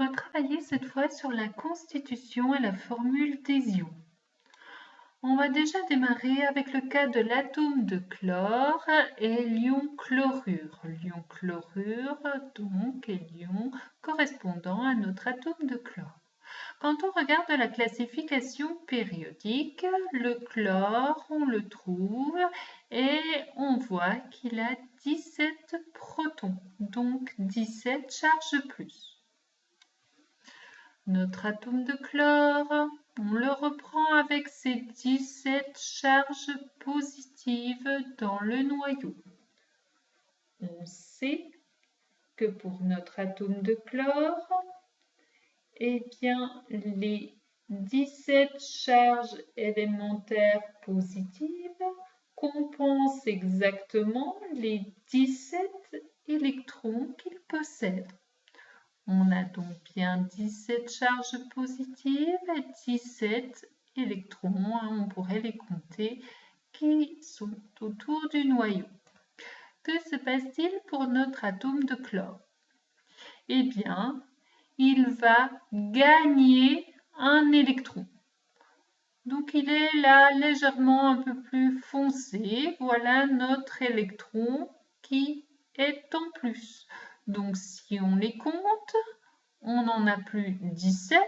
va travailler cette fois sur la constitution et la formule des ions. On va déjà démarrer avec le cas de l'atome de chlore et l'ion chlorure. L'ion chlorure, donc, est l'ion correspondant à notre atome de chlore. Quand on regarde la classification périodique, le chlore, on le trouve et on voit qu'il a 17 protons, donc 17 charges plus. Notre atome de chlore, on le reprend avec ses 17 charges positives dans le noyau. On sait que pour notre atome de chlore, eh bien, les 17 charges élémentaires positives compensent exactement les 17 électrons qu'il possède. On a donc bien 17 charges positives et 17 électrons, on pourrait les compter, qui sont autour du noyau. Que se passe-t-il pour notre atome de chlore? Eh bien, il va gagner un électron. Donc il est là légèrement un peu plus foncé. Voilà notre électron qui est en plus. Donc si on les compte, on n'en a plus 17,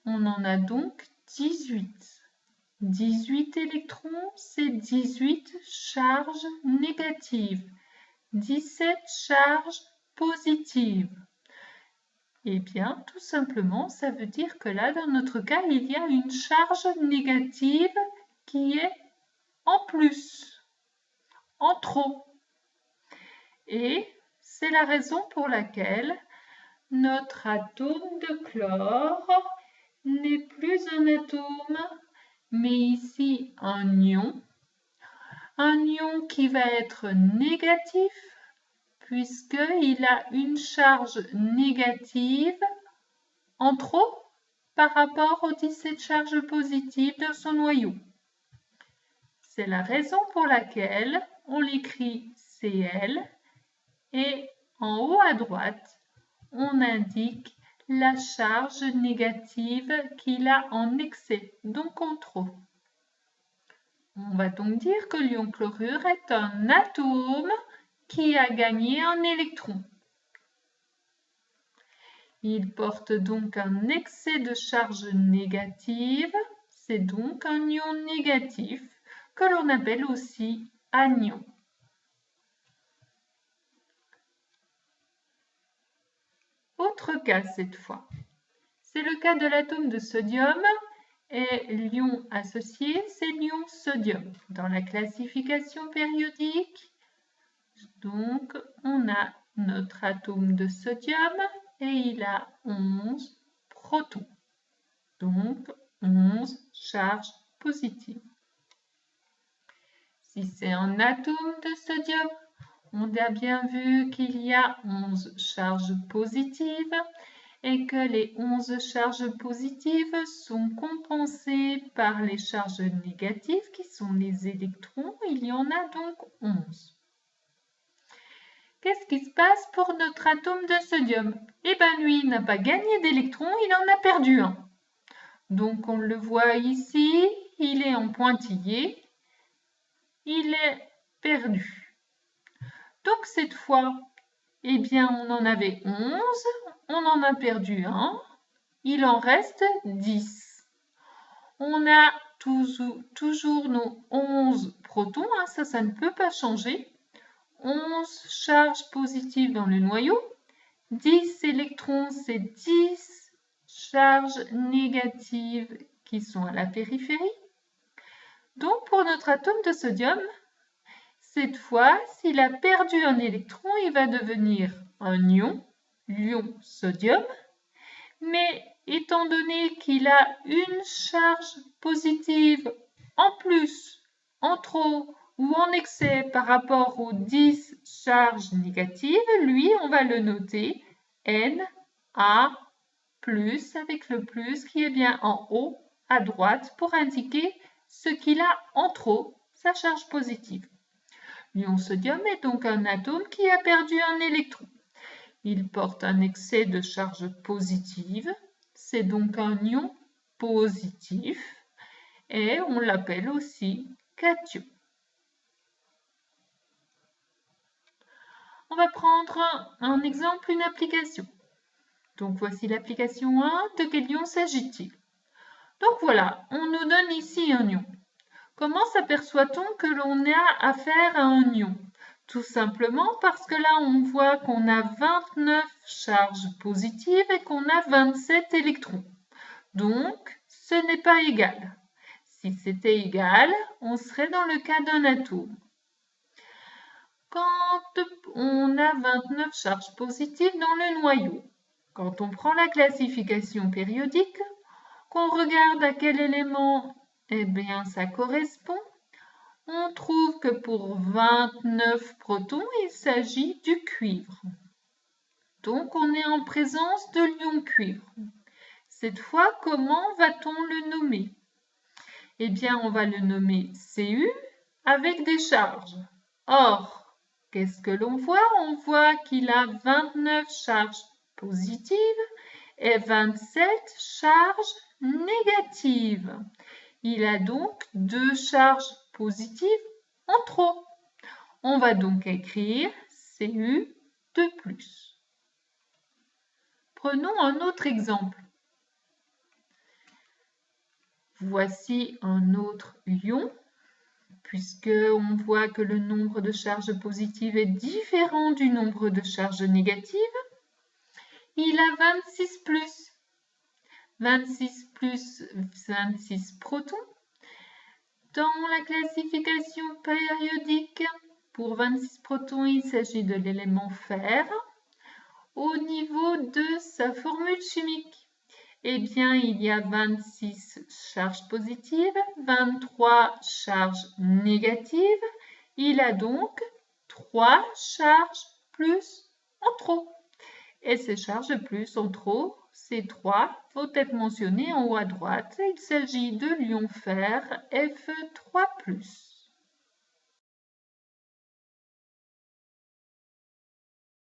on en a donc 18. 18 électrons, c'est 18 charges négatives. 17 charges positives. Eh bien, tout simplement, ça veut dire que là, dans notre cas, il y a une charge négative qui est en plus, en trop. Et c'est la raison pour laquelle notre atome de chlore n'est plus un atome, mais ici un ion qui va être négatif puisqu'il a une charge négative en trop par rapport aux 17 charges positives de son noyau. C'est la raison pour laquelle on l'écrit Cl et en haut à droite, on indique la charge négative qu'il a en excès, donc en trop. On va donc dire que l'ion chlorure est un atome qui a gagné un électron. Il porte donc un excès de charge négative, c'est donc un ion négatif que l'on appelle aussi anion. Autre cas cette fois, c'est le cas de l'atome de sodium et l'ion associé, c'est l'ion sodium. Dans la classification périodique, donc on a notre atome de sodium et il a 11 protons, donc 11 charges positives. Si c'est un atome de sodium, on a bien vu qu'il y a 11 charges positives et que les 11 charges positives sont compensées par les charges négatives qui sont les électrons. Il y en a donc 11. Qu'est-ce qui se passe pour notre atome de sodium? Eh bien lui, il n'a pas gagné d'électrons, il en a perdu un. Donc on le voit ici, il est en pointillé, il est perdu. Donc cette fois, eh bien on en avait 11, on en a perdu un, il en reste 10. On a toujours nos 11 protons, ça ne peut pas changer. 11 charges positives dans le noyau, 10 électrons, c'est 10 charges négatives qui sont à la périphérie. Donc pour notre atome de sodium, cette fois, s'il a perdu un électron, il va devenir un ion, l'ion sodium, mais étant donné qu'il a une charge positive en plus, en trop ou en excès par rapport aux 10 charges négatives, lui, on va le noter Na+, avec le plus qui est bien en haut à droite pour indiquer ce qu'il a en trop, sa charge positive. L'ion sodium est donc un atome qui a perdu un électron. Il porte un excès de charge positive. C'est donc un ion positif et on l'appelle aussi cation. On va prendre un exemple, une application. Donc voici l'application 1. De quel ion s'agit-il? Donc voilà, on nous donne ici un ion. Comment s'aperçoit-on que l'on a affaire à un ion? Tout simplement parce que là, on voit qu'on a 29 charges positives et qu'on a 27 électrons. Donc, ce n'est pas égal. Si c'était égal, on serait dans le cas d'un atome. Quand on a 29 charges positives dans le noyau, quand on prend la classification périodique, qu'on regarde à quel élément ça correspond, on trouve que pour 29 protons, il s'agit du cuivre. Donc, on est en présence de l'ion cuivre. Cette fois, comment va-t-on le nommer? On va le nommer Cu avec des charges. Or, qu'est-ce que l'on voit? On voit qu'il a 29 charges positives et 27 charges négatives. Il a donc 2 charges positives en trop. On va donc écrire Cu de plus. Prenons un autre exemple. Voici un autre ion, puisqu'on voit que le nombre de charges positives est différent du nombre de charges négatives. Il a 26 plus. 26 plus 26 protons. Dans la classification périodique, pour 26 protons, il s'agit de l'élément fer. Au niveau de sa formule chimique, il y a 26 charges positives, 23 charges négatives. Il a donc 3 charges plus en trop. Et ces charges plus en trop, ces 3 vont être mentionnées en haut à droite. Il s'agit de l'ion fer Fe3+.